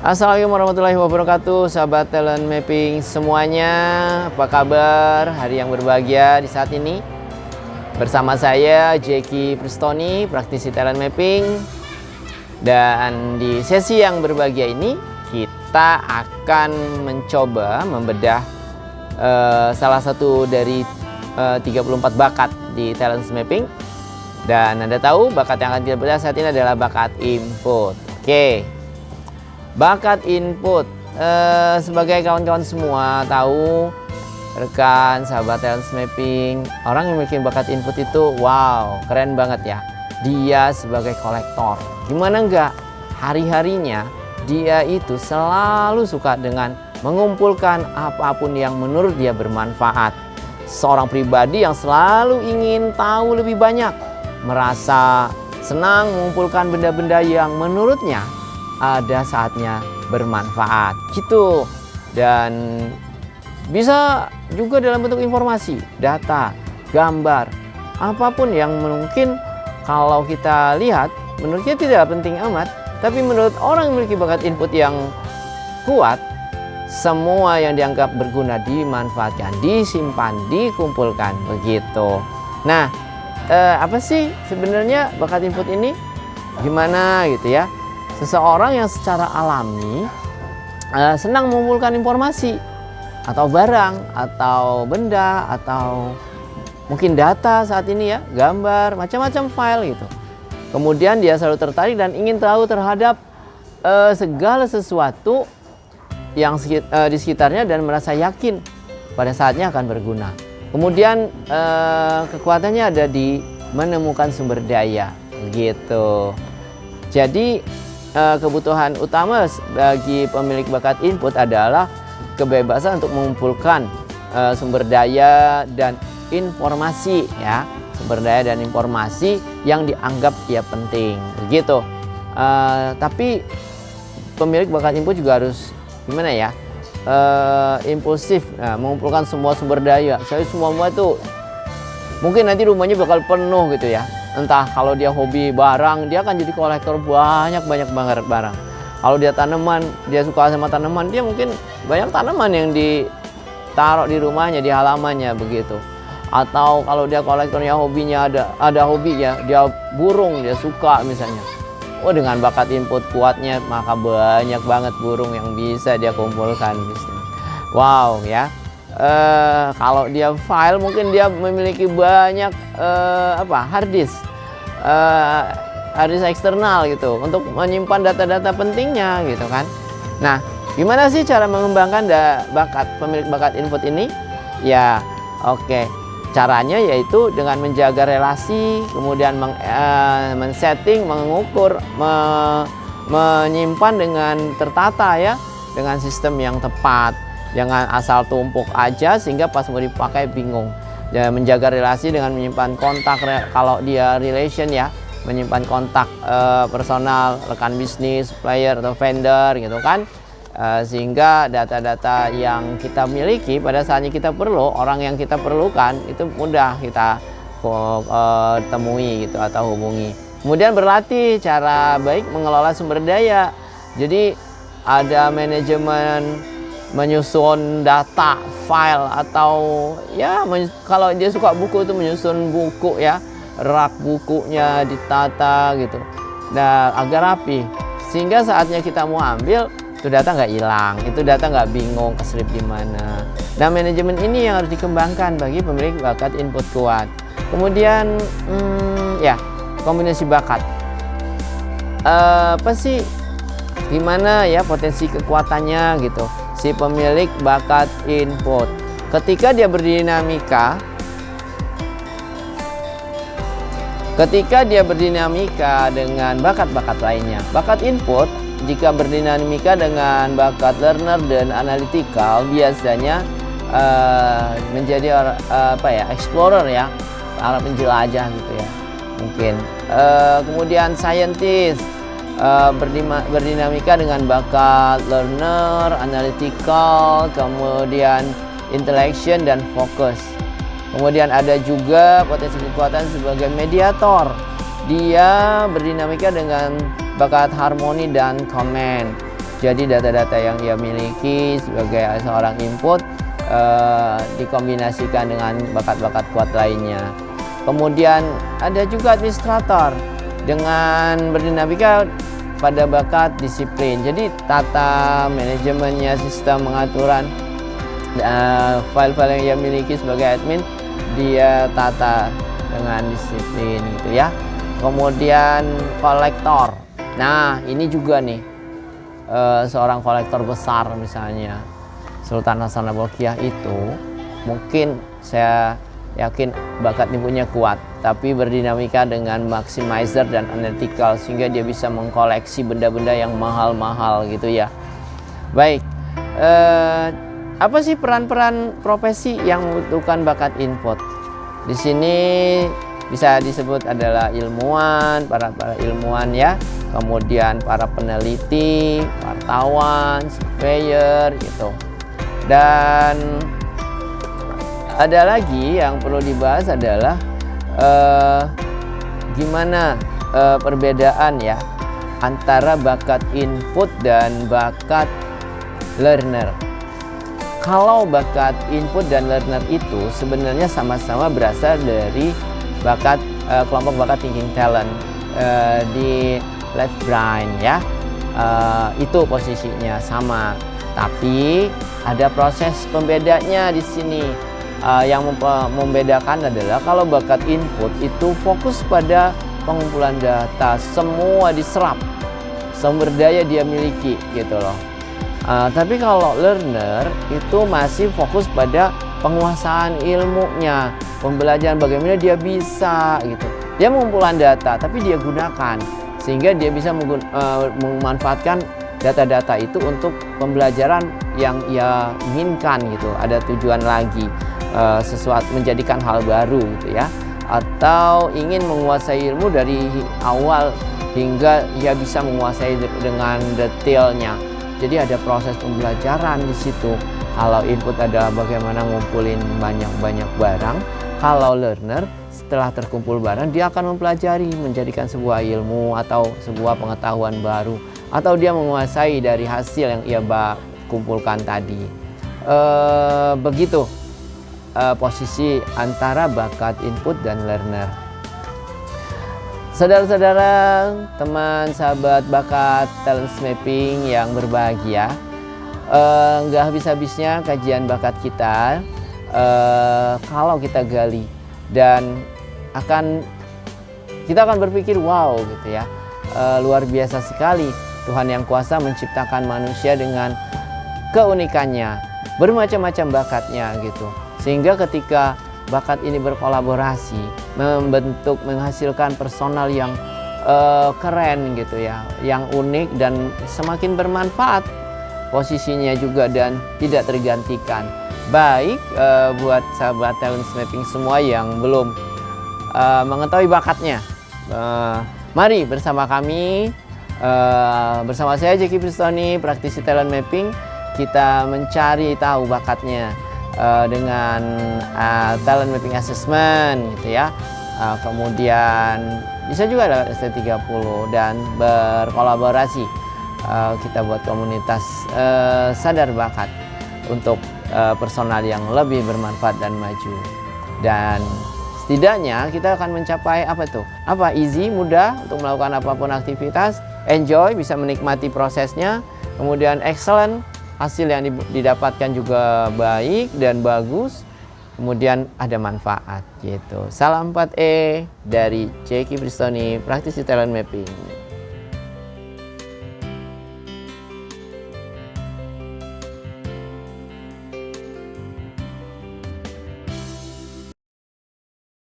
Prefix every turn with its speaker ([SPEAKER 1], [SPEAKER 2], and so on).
[SPEAKER 1] Assalamualaikum warahmatullahi wabarakatuh, sahabat talent mapping semuanya. Apa kabar? Hari yang berbahagia di saat ini. Bersama saya Jeki Pristoni, praktisi talent mapping. Dan di sesi yang berbahagia ini kita akan mencoba membedah salah satu dari 34 bakat di talent mapping. Dan Anda tahu bakat yang akan kita bedah saat ini adalah bakat input. Oke. Bakat input, sebagai kawan-kawan semua tahu, rekan, sahabat talent mapping, orang yang memiliki bakat input itu wow, keren banget ya. Dia sebagai kolektor, gimana enggak, hari-harinya dia itu selalu suka dengan mengumpulkan apapun yang menurut dia bermanfaat. Seorang pribadi yang selalu ingin tahu lebih banyak, merasa senang mengumpulkan benda-benda yang menurutnya ada saatnya bermanfaat gitu. Dan bisa juga dalam bentuk informasi, data, gambar, apapun yang mungkin kalau kita lihat menurutnya tidak penting amat, tapi menurut orang yang memiliki bakat input yang kuat, semua yang dianggap berguna dimanfaatkan, disimpan, dikumpulkan begitu. Nah, apa sih sebenarnya bakat input ini? Gimana gitu ya? Seseorang yang secara alami senang mengumpulkan informasi atau barang atau benda atau mungkin data saat ini ya, gambar, macam-macam file gitu. Kemudian dia selalu tertarik dan ingin tahu terhadap segala sesuatu yang di sekitarnya dan merasa yakin pada saatnya akan berguna. Kemudian kekuatannya ada di menemukan sumber daya gitu. Jadi kebutuhan utama bagi pemilik bakat input adalah kebebasan untuk mengumpulkan sumber daya dan informasi ya, sumber daya dan informasi yang dianggap dia penting begitu. Tapi pemilik bakat input juga harus gimana ya, impulsif, mengumpulkan semua sumber daya. Saya semua itu mungkin nanti rumahnya bakal penuh gitu ya. Entah kalau dia hobi barang, dia akan jadi kolektor banyak banget barang. Kalau dia tanaman, dia suka sama tanaman, dia mungkin banyak tanaman yang ditaruh di rumahnya, di halamannya begitu. Atau kalau dia kolektornya hobinya ada hobinya, dia burung, dia suka misalnya. Oh, dengan bakat input kuatnya maka banyak banget burung yang bisa dia kumpulkan misalnya. Wow ya. Kalau dia file mungkin dia memiliki banyak hard disk eksternal gitu untuk menyimpan data-data pentingnya gitu kan. Nah, gimana sih cara mengembangkan pemilik bakat input ini? Ya, oke. Caranya yaitu dengan menjaga relasi, kemudian men-setting, mengukur, menyimpan dengan tertata ya, dengan sistem yang tepat. Jangan asal tumpuk aja sehingga pas mau dipakai bingung. Ya, menjaga relasi dengan menyimpan kontak kalau dia relation ya, menyimpan kontak personal, rekan bisnis, supplier atau vendor gitu kan. Sehingga data-data yang kita miliki pada saatnya kita perlu, orang yang kita perlukan itu mudah kita temui gitu atau hubungi. Kemudian berlatih cara baik mengelola sumber daya. Jadi ada manajemen menyusun data, file atau ya kalau dia suka buku itu menyusun buku ya, rak bukunya ditata gitu. Nah, agar rapi sehingga saatnya kita mau ambil itu data nggak hilang, itu data nggak bingung keselip di mana. Nah, manajemen ini yang harus dikembangkan bagi pemilik bakat input kuat. Kemudian ya, kombinasi bakat. Apa sih gimana ya potensi kekuatannya gitu si pemilik bakat input ketika dia berdinamika dengan bakat-bakat lainnya. Bakat input jika berdinamika dengan bakat learner dan analytical biasanya menjadi explorer ya, para penjelajah gitu ya mungkin. Kemudian scientist berdinamika dengan bakat learner, analytical, kemudian intellection dan fokus. Kemudian ada juga potensi kekuatan sebagai mediator. Dia berdinamika dengan bakat harmoni dan command. Jadi data-data yang ia miliki sebagai seorang input dikombinasikan dengan bakat-bakat kuat lainnya. Kemudian ada juga administrator dengan berdinamika pada bakat disiplin. Jadi tata manajemennya, sistem pengaturan file-file yang ia miliki sebagai admin dia tata dengan disiplin gitu ya. Kemudian kolektor. Nah, ini juga nih seorang kolektor besar misalnya Sultan Hasan Bolkiah itu mungkin saya yakin bakat inputnya kuat, tapi berdinamika dengan maximizer dan analytical sehingga dia bisa mengkoleksi benda-benda yang mahal-mahal gitu ya. Baik, apa sih peran-peran profesi yang membutuhkan bakat input? Di sini bisa disebut adalah ilmuwan, para ilmuwan ya, kemudian para peneliti, wartawan, surveyor gitu. Dan ada lagi yang perlu dibahas adalah gimana perbedaan ya antara bakat input dan bakat learner. Kalau bakat input dan learner itu sebenarnya sama-sama berasal dari bakat kelompok bakat thinking talent di left brain ya. Itu posisinya sama, tapi ada proses pembedanya di sini. Yang membedakan adalah kalau bakat input itu fokus pada pengumpulan data, semua diserap, sumber daya dia miliki gitu loh. Tapi kalau learner itu masih fokus pada penguasaan ilmunya, pembelajaran bagaimana dia bisa gitu. Dia mengumpulkan data tapi dia gunakan sehingga dia bisa memanfaatkan data-data itu untuk pembelajaran yang ia inginkan gitu. Ada tujuan lagi, sesuatu menjadikan hal baru gitu ya, atau ingin menguasai ilmu dari awal hingga ia bisa menguasai dengan detailnya. Jadi ada proses pembelajaran di situ. Kalau input adalah bagaimana ngumpulin banyak-banyak barang, kalau learner setelah terkumpul barang dia akan mempelajari, menjadikan sebuah ilmu atau sebuah pengetahuan baru, atau dia menguasai dari hasil yang ia kumpulkan tadi. Begitu posisi antara bakat input dan learner. Saudara-saudara, teman, sahabat bakat talent mapping yang berbahagia, nggak habis-habisnya kajian bakat kita kalau kita gali, dan kita akan berpikir wow gitu ya, luar biasa sekali Tuhan yang kuasa menciptakan manusia dengan keunikannya, bermacam-macam bakatnya gitu, sehingga ketika bakat ini berkolaborasi menghasilkan personal yang keren gitu ya, yang unik dan semakin bermanfaat posisinya juga dan tidak tergantikan. Baik, buat sahabat talent mapping semua yang belum mengetahui bakatnya, mari bersama kami, bersama saya Jeki Pristoni, praktisi talent mapping, kita mencari tahu bakatnya dengan talent mapping assessment gitu ya. Kemudian bisa juga ada ST30 dan berkolaborasi, kita buat komunitas sadar bakat untuk personal yang lebih bermanfaat dan maju. Dan setidaknya kita akan mencapai easy, mudah untuk melakukan apapun aktivitas, enjoy, bisa menikmati prosesnya, kemudian excellent, hasil yang didapatkan juga baik dan bagus, kemudian ada manfaat gitu. Salam 4E dari Jeki Pristoni, praktisi talent mapping.